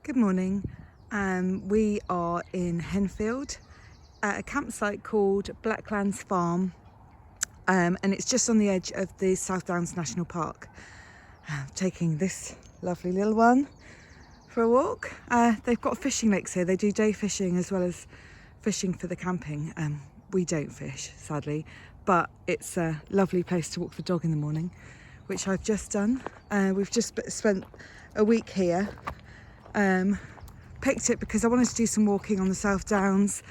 Good morning. We are in Henfield at a campsite called Blacklands Farm, and it's just on the edge of the South Downs National Park. Taking this lovely little one for a walk. They've got fishing lakes here. They do day fishing as well as fishing for the camping. We don't fish, sadly, but it's a lovely place to walk the dog in the morning, which I've just done. We've just spent a week here. Picked it because I wanted to do some walking on the South Downs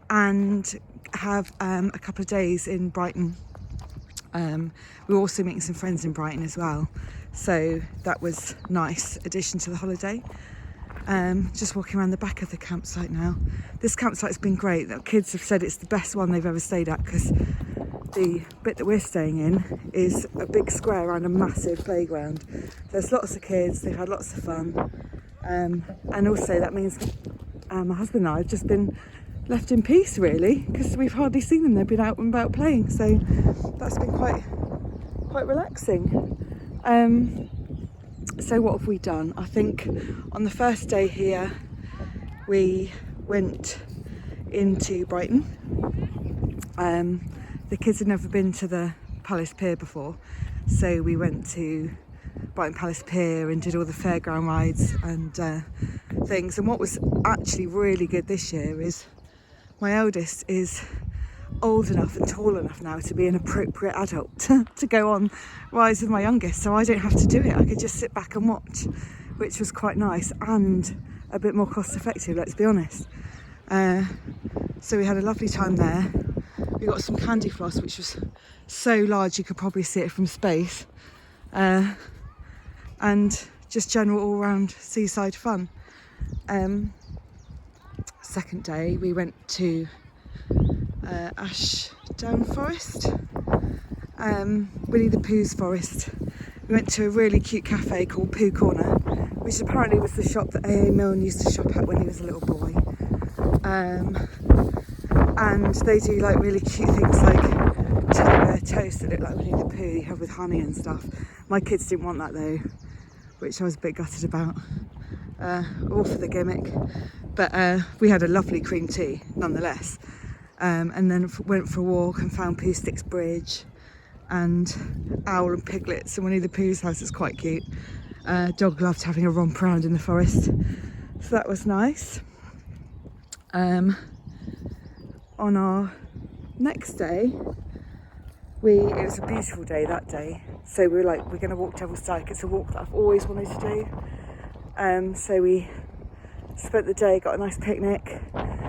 and have a couple of days in Brighton. We were also meeting some friends in Brighton as well, so that was nice addition to the holiday. Just walking around the back of the campsite now. This campsite's been great. The kids have said it's the best one they've ever stayed at because the bit that we're staying in is a big square around a massive playground. There's lots of kids, they've had lots of fun. And also that means my husband and I have just been left in peace really, because we've hardly seen them. They've been out and about playing, so that's been quite relaxing. So what have we done? I think on the first day here we went into Brighton. The kids had never been to the Palace Pier before, so we went to Brighton Palace Pier and did all the fairground rides and things. And what was actually really good this year is my eldest is old enough and tall enough now to be an appropriate adult to go on rides with my youngest, so I don't have to do it. I could just sit back and watch, which was quite nice and a bit more cost effective, let's be honest. So we had a lovely time there. We got some candy floss, which was so large you could probably see it from space. And just general all-round seaside fun. Second day we went to Ashdown Forest, Winnie the Pooh's forest. We went to a really cute cafe called Pooh Corner, which apparently was the shop that A.A. Milne used to shop at when he was a little boy. And they do like really cute things like teddy bear toast that look like Winnie the Pooh, you have with honey and stuff. My kids didn't want that though, which I was a bit gutted about, all for the gimmick. But we had a lovely cream tea nonetheless, and then went for a walk and found Pooh Sticks Bridge and Owl and Piglets, and Winnie the Pooh's house is quite cute. Dog loved having a romp around in the forest, so that was nice. On our next day, it was a beautiful day that day, so we were like, we're going to walk Devil's Dyke. It's a walk that I've always wanted to do. So we spent the day, got a nice picnic,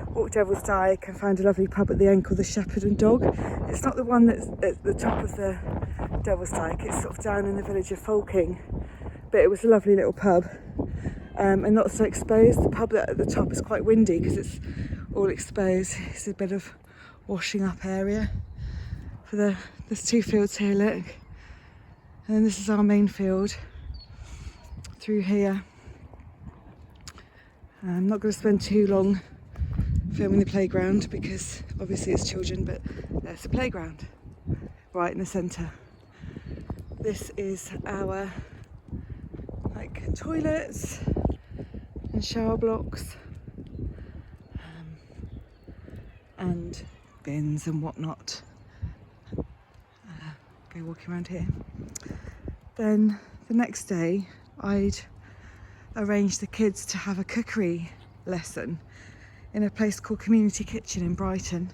walked Devil's Dyke and found a lovely pub at the end called the Shepherd and Dog. It's not the one that's at the top of the Devil's Dyke, it's sort of down in the village of Folking, but it was a lovely little pub, and not so exposed. The pub at the top is quite windy because it's all exposed. It's a bit of washing up area. There's two fields here, look, and then this is our main field through here. I'm not going to spend too long filming the playground because obviously it's children, but there's the playground right in the centre. This is our toilets and shower blocks, and bins and whatnot. Go walking around here. Then the next day I'd arranged the kids to have a cookery lesson in a place called Community Kitchen in Brighton.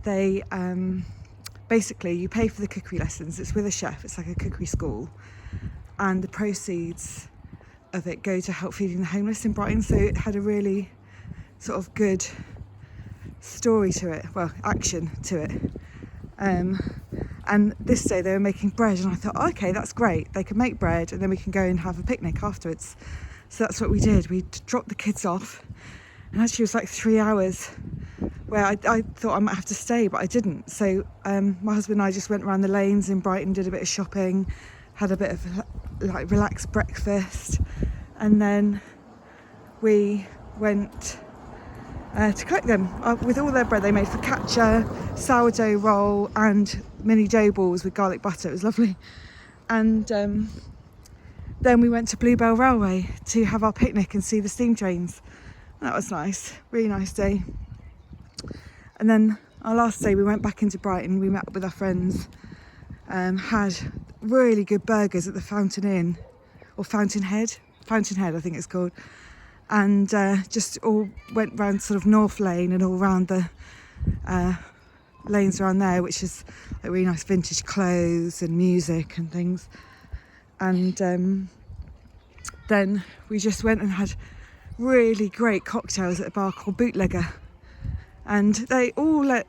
They basically, you pay for the cookery lessons, it's with a chef, it's like a cookery school, and the proceeds of it go to help feeding the homeless in Brighton. So it had a really sort of good story to it, well, action to it. And this day they were making bread, and I thought, okay, that's great, they can make bread and then we can go and have a picnic afterwards. So that's what we did. We dropped the kids off, and actually it was like 3 hours where I thought I might have to stay, but I didn't. So my husband and I just went around the lanes in Brighton, did a bit of shopping, had a bit of like relaxed breakfast, and then we went to cook them with all their bread. They made focaccia, sourdough roll and mini dough balls with garlic butter. It was lovely. And then we went to Bluebell Railway to have our picnic and see the steam trains. That was nice, really nice day. And then our last day we went back into Brighton, we met up with our friends, had really good burgers at the Fountain Inn, or Fountainhead I think it's called, and just all went round sort of North Lane and all round the lanes around there, which is like really nice vintage clothes and music and things. And then we just went and had really great cocktails at a bar called Bootlegger, and they all let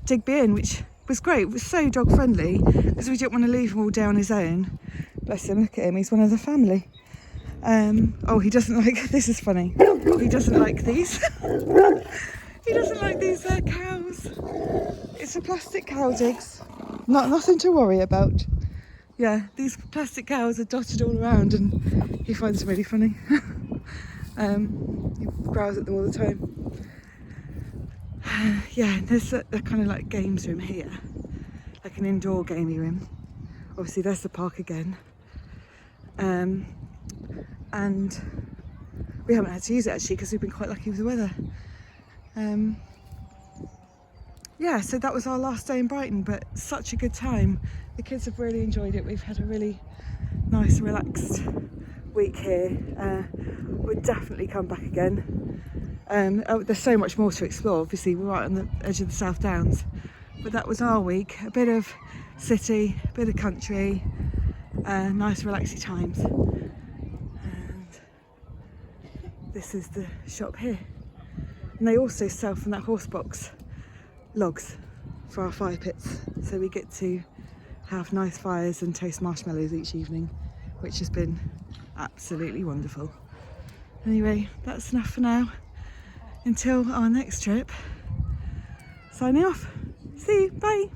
Digby in, which was great. It was so dog friendly because we didn't want to leave him all day on his own. Bless him, look at him, he's one of the family. Oh, he doesn't like, this is funny, he doesn't like these. He doesn't like these cows. It's a plastic cow, Diggs. Nothing to worry about. Yeah, these plastic cows are dotted all around and he finds them really funny. He growls at them all the time. Yeah, there's a kind of like games room here, like an indoor gaming room. Obviously there's the park again. And we haven't had to use it actually because we've been quite lucky with the weather. Yeah, so that was our last day in Brighton, but such a good time. The kids have really enjoyed it. We've had a really nice, relaxed week here. We'll definitely come back again. There's so much more to explore. Obviously, we're right on the edge of the South Downs, but that was our week. A bit of city, a bit of country, nice, relaxing times. And this is the shop here. And they also sell from that horse box logs for our fire pits, so we get to have nice fires and toast marshmallows each evening, which has been absolutely wonderful. Anyway, that's enough for now. Until our next trip, signing off. See you, bye.